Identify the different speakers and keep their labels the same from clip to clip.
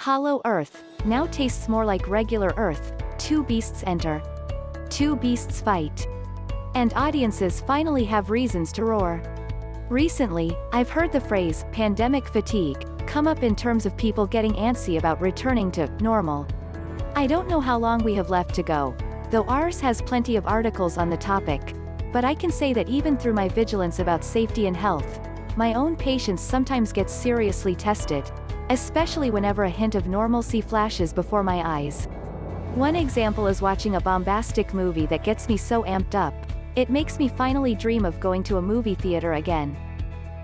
Speaker 1: Hollow Earth, now tastes more like regular Earth. Two beasts enter. Two beasts fight. And audiences finally have reasons to roar. Recently, I've heard the phrase, pandemic fatigue, come up in terms of people getting antsy about returning to normal. I don't know how long we have left to go, though ours has plenty of articles on the topic. But I can say that even through my vigilance about safety and health, my own patience sometimes gets seriously tested, especially whenever a hint of normalcy flashes before my eyes. One example is watching a bombastic movie that gets me so amped up, it makes me finally dream of going to a movie theater again.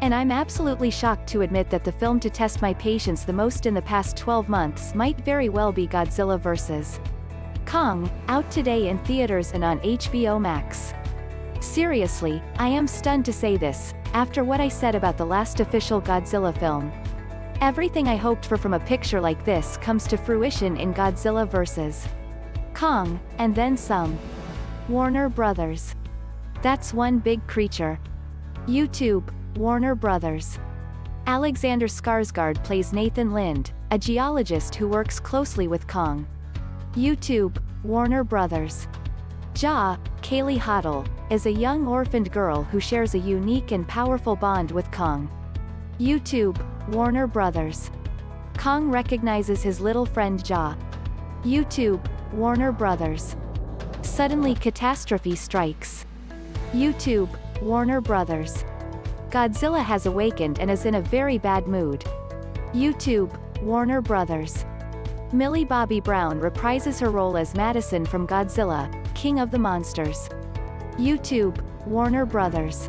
Speaker 1: And I'm absolutely shocked to admit that the film to test my patience the most in the past 12 months might very well be Godzilla vs. Kong, out today in theaters and on HBO Max. Seriously, I am stunned to say this, after what I said about the last official Godzilla film. Everything I hoped for from a picture like this comes to fruition in Godzilla vs. Kong, and then some. Warner Brothers. That's one big creature. YouTube, Warner Brothers. Alexander Skarsgård plays Nathan Lind, a geologist who works closely with Kong. YouTube, Warner Brothers. Kaylee Hottle, is a young orphaned girl who shares a unique and powerful bond with Kong. YouTube, Warner Brothers. Kong recognizes his little friend Ja. YouTube, Warner Brothers. Suddenly catastrophe strikes. YouTube, Warner Brothers. Godzilla has awakened and is in a very bad mood. YouTube, Warner Brothers. Millie Bobbie Brown reprises her role as Madison from Godzilla, King of the Monsters. YouTube, Warner Brothers.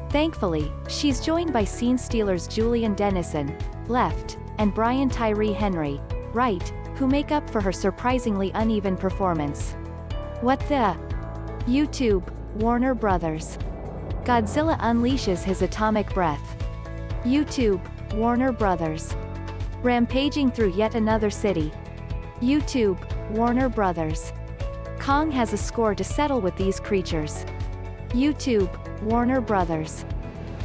Speaker 1: Thankfully, she's joined by scene stealers Julian Dennison, left, and Brian Tyree Henry, right, who make up for her surprisingly uneven performance. What the? YouTube, Warner Brothers. Godzilla unleashes his atomic breath. YouTube, Warner Brothers. Rampaging through yet another city. YouTube, Warner Brothers. Kong has a score to settle with these creatures. YouTube, Warner Brothers.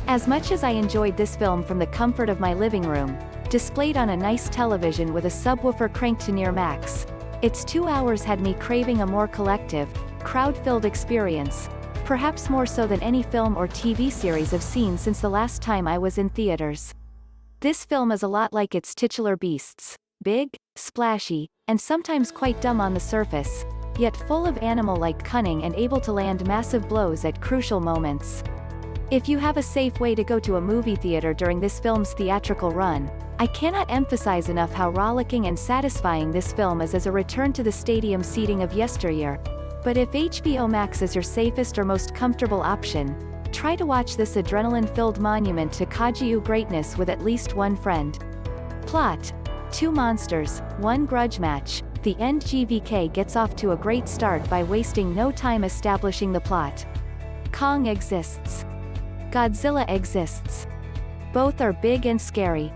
Speaker 1: As much as I enjoyed this film from the comfort of my living room, displayed on a nice television with a subwoofer cranked to near max, its 2 hours had me craving a more collective, crowd-filled experience, perhaps more so than any film or TV series I've seen since the last time I was in theaters. This film is a lot like its titular beasts, big, splashy, and sometimes quite dumb on the surface, yet full of animal-like cunning and able to land massive blows at crucial moments. If you have a safe way to go to a movie theater during this film's theatrical run, I cannot emphasize enough how rollicking and satisfying this film is as a return to the stadium seating of yesteryear. But if HBO Max is your safest or most comfortable option, try to watch this adrenaline-filled monument to kaiju greatness with at least one friend. Plot: 2 monsters, 1 grudge match. The endGvK gets off to a great start by wasting no time establishing the plot. Kong exists. Godzilla exists. Both are big and scary.